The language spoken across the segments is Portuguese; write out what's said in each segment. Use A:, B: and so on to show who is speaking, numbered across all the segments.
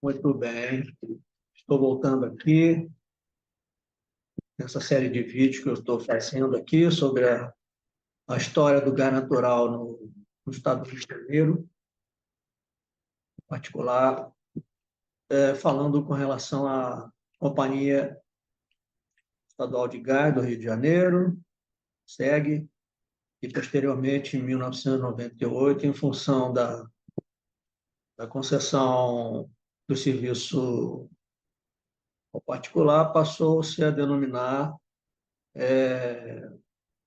A: Muito bem. Estou voltando aqui nessa série de vídeos que eu estou fazendo aqui sobre a história do gás natural no estado do Rio de Janeiro, em particular, falando com relação à Companhia Estadual de Gás do Rio de Janeiro, SEG, e posteriormente, em 1998, em função da concessão do serviço ao particular, passou-se a denominar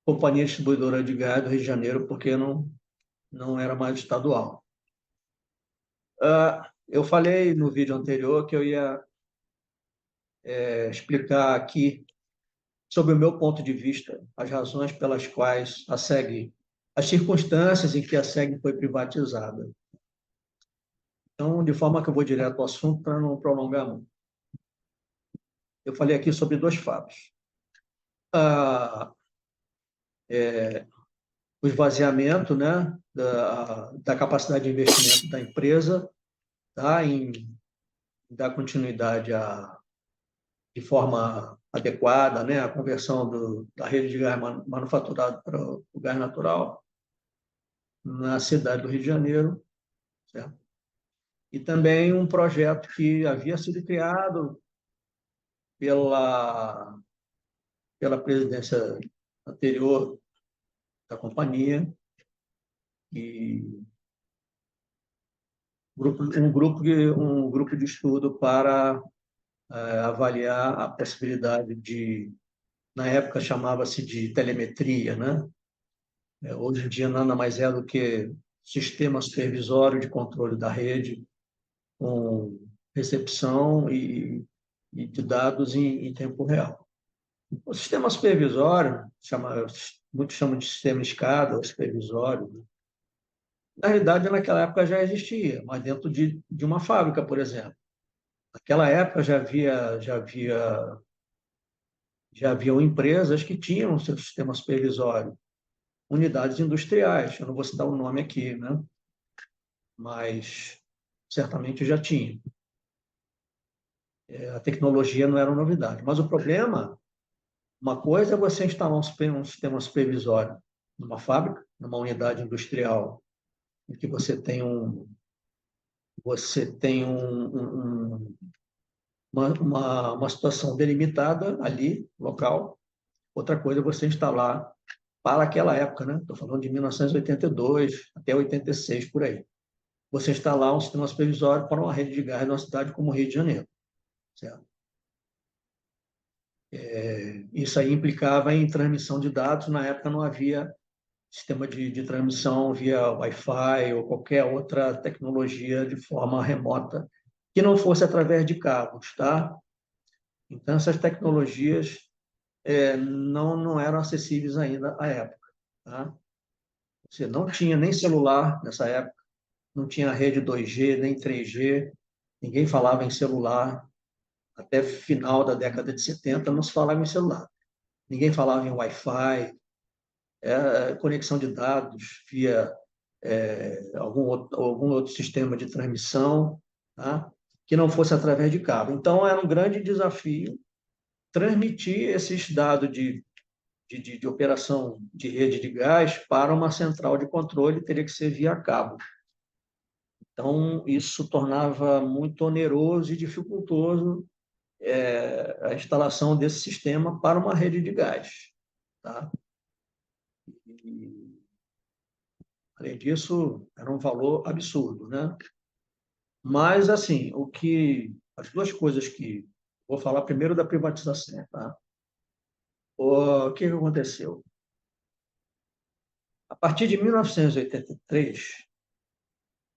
A: Companhia Distribuidora de Gás do Rio de Janeiro, porque não era mais estadual. Eu falei no vídeo anterior que eu ia explicar aqui sobre o meu ponto de vista, as razões pelas quais a SEG, as circunstâncias em que a SEG foi privatizada. Então, de forma que eu vou direto ao assunto para não prolongar muito. Eu falei aqui sobre dois fatos. O esvaziamento, né, da capacidade de investimento da empresa, tá, em dar continuidade de forma adequada, né, a conversão da rede de gás manufaturado para o gás natural na cidade do Rio de Janeiro, certo? E também um projeto que havia sido criado pela, pela presidência anterior da companhia, e um grupo de estudo para avaliar a possibilidade na época chamava-se de telemetria, né? Hoje em dia nada mais é do que sistema supervisório de controle da rede, com recepção de dados em tempo real. O sistema supervisório, muitos chamam de sistema escada ou supervisório, né? Na realidade, naquela época já existia, mas dentro de uma fábrica, por exemplo. Naquela época já haviam empresas que tinham seu sistema supervisório, unidades industriais, eu não vou citar o nome aqui, né? Mas certamente já tinha. A tecnologia não era uma novidade. Mas o problema, uma coisa é você instalar um sistema supervisório numa fábrica, numa unidade industrial, em que você tem uma situação delimitada ali, local. Outra coisa é você instalar para aquela época, né? Estou falando de 1982 até 86, por aí. Você instalar um sistema supervisório para uma rede de gás numa cidade como o Rio de Janeiro, certo? Isso aí implicava em transmissão de dados. Na época não havia sistema de transmissão via Wi-Fi ou qualquer outra tecnologia de forma remota que não fosse através de cabos, tá? Então, essas tecnologias não eram acessíveis ainda à época, tá? Você não tinha nem celular nessa época, não tinha rede 2G, nem 3G, ninguém falava em celular. Até final da década de 70 não se falava em celular. Ninguém falava em Wi-Fi, conexão de dados via algum outro sistema de transmissão, tá? Que não fosse através de cabo. Então, era um grande desafio transmitir esses dados de operação de rede de gás para uma central de controle, teria que ser via cabo. Então, isso tornava muito oneroso e dificultoso a instalação desse sistema para uma rede de gás, tá? E, além disso, era um valor absurdo, né? Mas, assim, as duas coisas que... Vou falar primeiro da privatização, tá? O que aconteceu? A partir de 1983,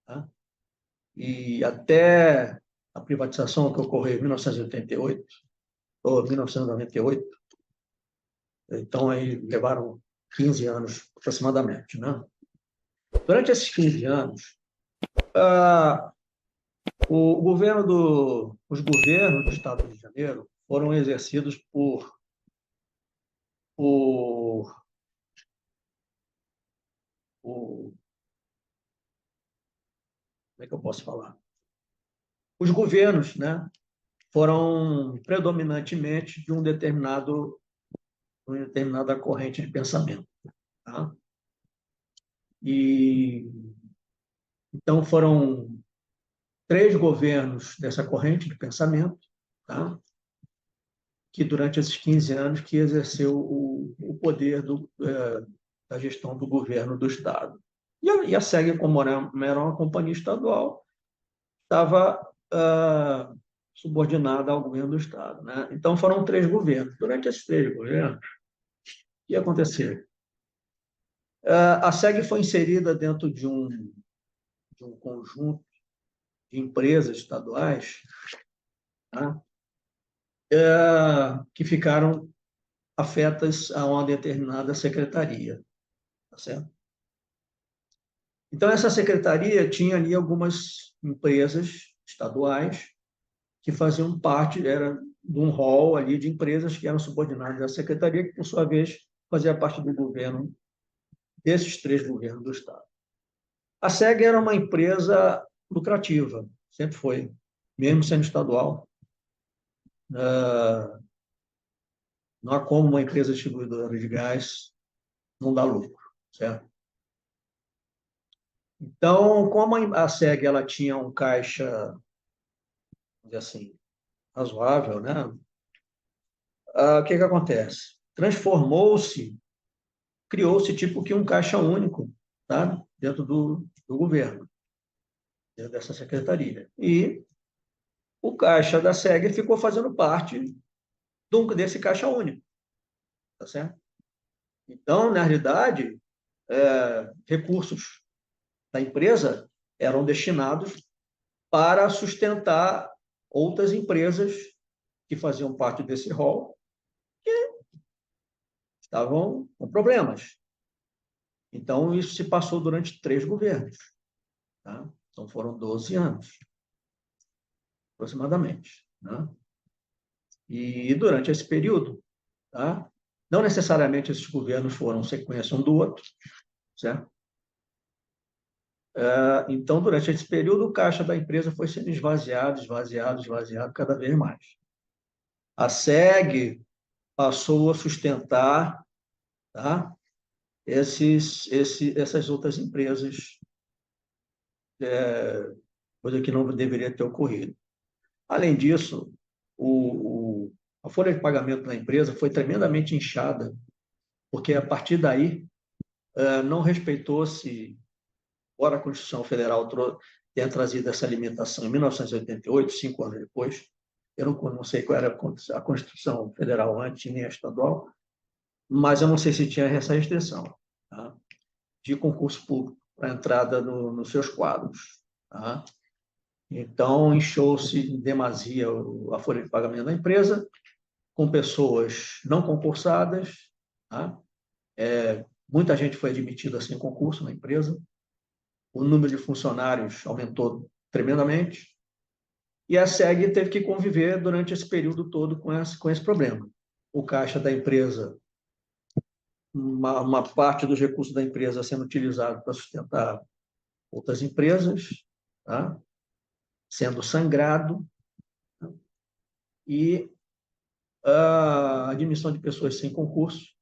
A: tá? E até a privatização que ocorreu em 1988, ou 1998, então aí levaram 15 anos aproximadamente, né? Durante esses 15 anos, os governos do Estado do Rio de Janeiro foram exercidos por, por como é que eu posso falar? os governos, né, foram predominantemente de uma determinada corrente de pensamento. Tá? E então foram 3 governos dessa corrente de pensamento, tá? Que durante esses 15 anos que exerceu o poder da gestão do governo do Estado. E a SEG, como era uma companhia estadual, estava subordinada ao governo do Estado. Né? Então, foram 3 governos. Durante esses 3 governos, o que aconteceu? A SEG foi inserida dentro de um conjunto de empresas estaduais, tá? Que ficaram afetas a uma determinada secretaria. Tá certo? Então, essa secretaria tinha ali algumas empresas estaduais que faziam parte, era de um rol ali de empresas que eram subordinadas à secretaria, que, por sua vez, fazia parte do governo, desses 3 governos do Estado. A SEG era uma empresa lucrativa, sempre foi, mesmo sendo estadual. Não há como uma empresa distribuidora de gás não dar lucro, certo? Então, como a SEG ela tinha um caixa, vamos dizer assim, razoável, né? O que acontece? Transformou-se, criou-se tipo que um caixa único, tá? Dentro do governo, dentro dessa secretaria. E o caixa da SEG ficou fazendo parte desse caixa único, tá certo? Então, na realidade, recursos da empresa eram destinados para sustentar outras empresas que faziam parte desse rol, que estavam com problemas. Então, isso se passou durante 3 governos. Tá? Então, foram 12 anos, aproximadamente. Né? E durante esse período, tá? Não necessariamente esses governos foram sequência um do outro, certo? Então, durante esse período, o caixa da empresa foi sendo esvaziado, esvaziado, esvaziado cada vez mais. A SEG passou a sustentar, tá? Essas outras empresas, coisa que não deveria ter ocorrido. Além disso, a folha de pagamento da empresa foi tremendamente inchada, porque a partir daí não respeitou-se, embora a Constituição Federal tenha trazido essa limitação em 1988, 5 anos depois. Eu não sei qual era a Constituição Federal antes, nem a estadual, mas eu não sei se tinha essa restrição, tá? De concurso público para entrada nos seus quadros. Tá? Então, inchou-se em demasia a folha de pagamento da empresa, com pessoas não concursadas. Tá? Muita gente foi admitida sem concurso na empresa. O número de funcionários aumentou tremendamente. E a SEG teve que conviver durante esse período todo com esse problema. O caixa da empresa, uma parte dos recursos da empresa sendo utilizado para sustentar outras empresas, tá? Sendo sangrado, tá? E a admissão de pessoas sem concurso,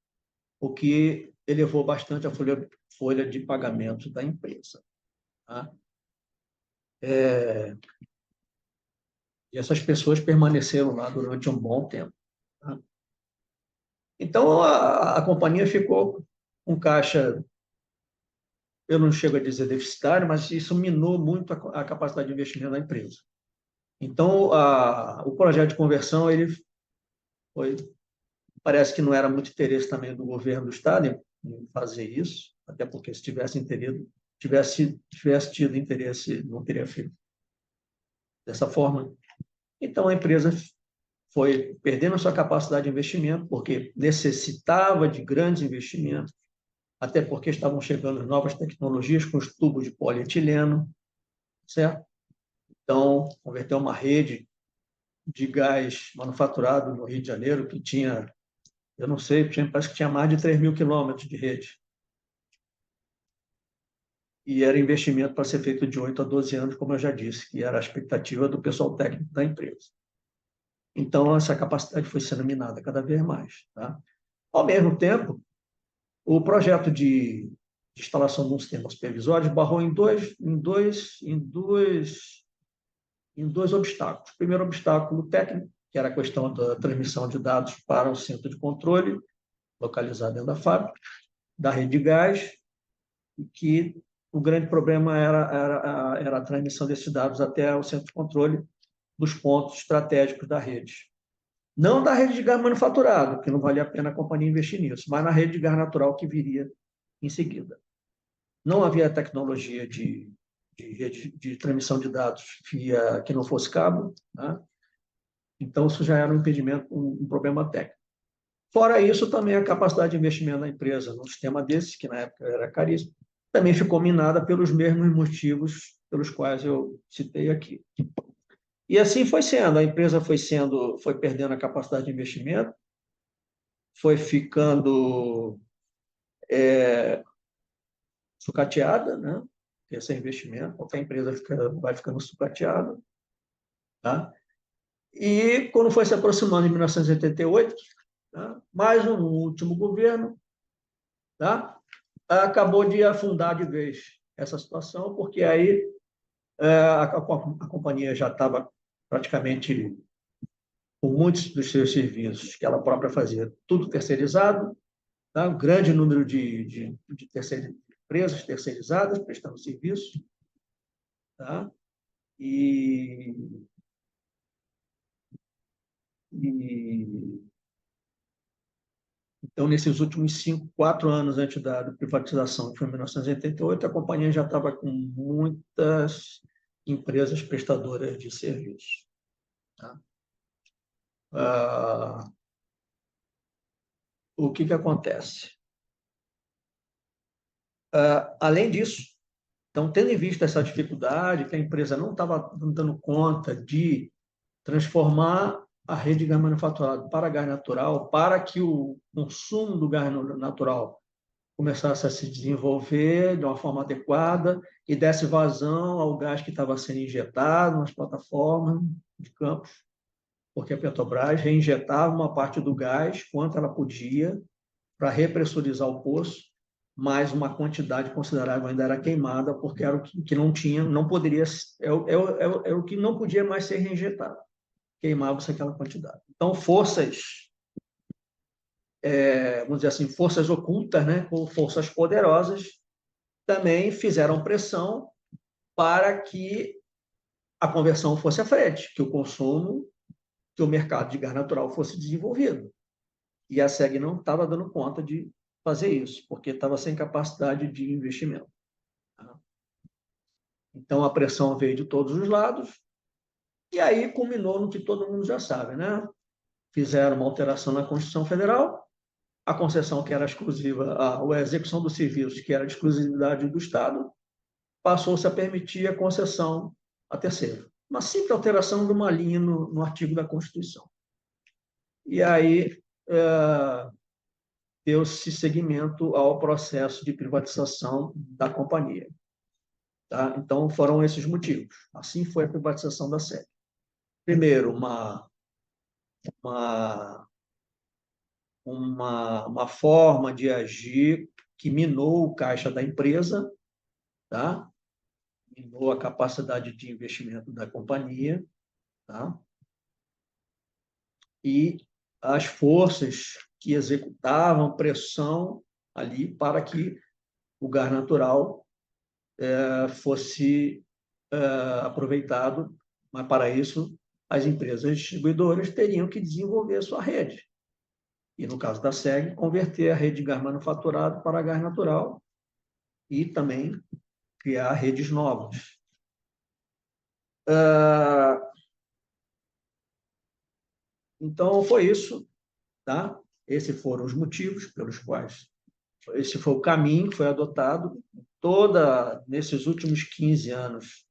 A: o que elevou bastante a folha de pagamento da empresa. Tá? E essas pessoas permaneceram lá durante um bom tempo. Tá? Então, a companhia ficou com caixa, eu não chego a dizer deficitário, mas isso minou muito a capacidade de investimento da empresa. Então, o projeto de conversão, ele foi, parece que não era muito interesse também do governo do Estado em fazer isso, até porque se tivesse tido interesse, não teria feito dessa forma. Então, a empresa foi perdendo a sua capacidade de investimento, porque necessitava de grandes investimentos, até porque estavam chegando novas tecnologias com os tubos de polietileno, certo? Então, converteu uma rede de gás manufaturado no Rio de Janeiro, que tinha, eu não sei, parece que tinha mais de 3.000 quilômetros de rede. e era investimento para ser feito de 8 a 12 anos, como eu já disse, que era a expectativa do pessoal técnico da empresa. Então, essa capacidade foi sendo minada cada vez mais. Tá? Ao mesmo tempo, o projeto de instalação de um sistema supervisório esbarrou em dois obstáculos. O primeiro obstáculo técnico, que era a questão da transmissão de dados para o centro de controle, localizado dentro da fábrica, da rede de gás, e que o grande problema era a transmissão desses dados até o centro de controle dos pontos estratégicos da rede. Não da rede de gás manufaturado, que não valia a pena a companhia investir nisso, mas na rede de gás natural que viria em seguida. Não havia tecnologia de transmissão de dados via que não fosse cabo, né? Então isso já era um impedimento, um problema técnico. Fora isso, também a capacidade de investimento da empresa num sistema desse, que na época era caríssimo, também ficou minada pelos mesmos motivos pelos quais eu citei aqui. E assim foi sendo, a empresa foi perdendo a capacidade de investimento, foi ficando sucateada, né? Esse é investimento, qualquer empresa vai ficando sucateada, tá? E quando foi se aproximando em 1988, tá? Mais um último governo, tá? Acabou de afundar de vez essa situação, porque aí a companhia já estava praticamente com muitos dos seus serviços que ela própria fazia, tudo terceirizado, tá? Um grande número de empresas terceirizadas prestando serviço, tá? E, e então, nesses últimos 4 anos antes da privatização, que foi em 1988, a companhia já estava com muitas empresas prestadoras de serviços. Tá? O que acontece? Além disso, então, tendo em vista essa dificuldade, que a empresa não estava dando conta de transformar a rede de gás manufaturado para gás natural, para que o consumo do gás natural começasse a se desenvolver de uma forma adequada e desse vazão ao gás que estava sendo injetado nas plataformas de campos, porque a Petrobras reinjetava uma parte do gás quanto ela podia para repressurizar o poço, mas uma quantidade considerável ainda era queimada, porque era o que não tinha, não poderia, é o que não podia mais ser reinjetado. Queimava-se aquela quantidade. Então, forças, vamos dizer assim, forças ocultas, né, ou forças poderosas, também fizeram pressão para que a conversão fosse à frente, que o consumo, que o mercado de gás natural fosse desenvolvido. E a SEG não estava dando conta de fazer isso, porque estava sem capacidade de investimento. Então, a pressão veio de todos os lados, e aí culminou no que todo mundo já sabe, né? Fizeram uma alteração na Constituição Federal, a concessão que era exclusiva, a execução dos serviços, que era de exclusividade do Estado, passou-se a permitir a concessão a terceiro. Uma simples alteração de uma linha no artigo da Constituição. E aí deu-se seguimento ao processo de privatização da companhia. Tá? Então, foram esses motivos. Assim foi a privatização da SEG. Primeiro, uma forma de agir que minou o caixa da empresa, tá? Minou a capacidade de investimento da companhia, tá? E as forças que executavam pressão ali para que o gás natural fosse aproveitado, mas para isso as empresas distribuidoras teriam que desenvolver a sua rede. E no caso da SEG, converter a rede de gás manufaturado para gás natural e também criar redes novas. Então, foi isso, tá? Esses foram os motivos pelos quais esse foi o caminho que foi adotado nesses últimos 15 anos,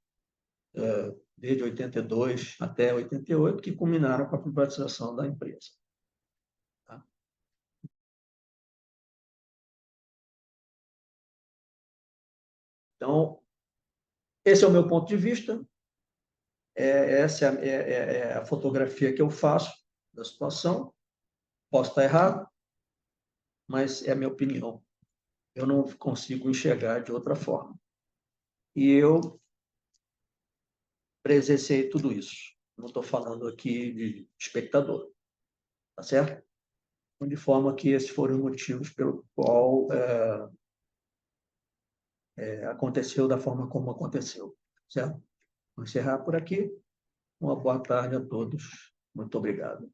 A: desde 82 até 88, que culminaram com a privatização da empresa. Tá? Então, esse é o meu ponto de vista, essa é a fotografia que eu faço da situação. Posso estar errado, mas é a minha opinião. Eu não consigo enxergar de outra forma. E eu presenciei tudo isso. Não estou falando aqui de espectador, tá certo? De forma que esses foram os motivos pelo qual aconteceu da forma como aconteceu, certo? Vou encerrar por aqui. Uma boa tarde a todos. Muito obrigado.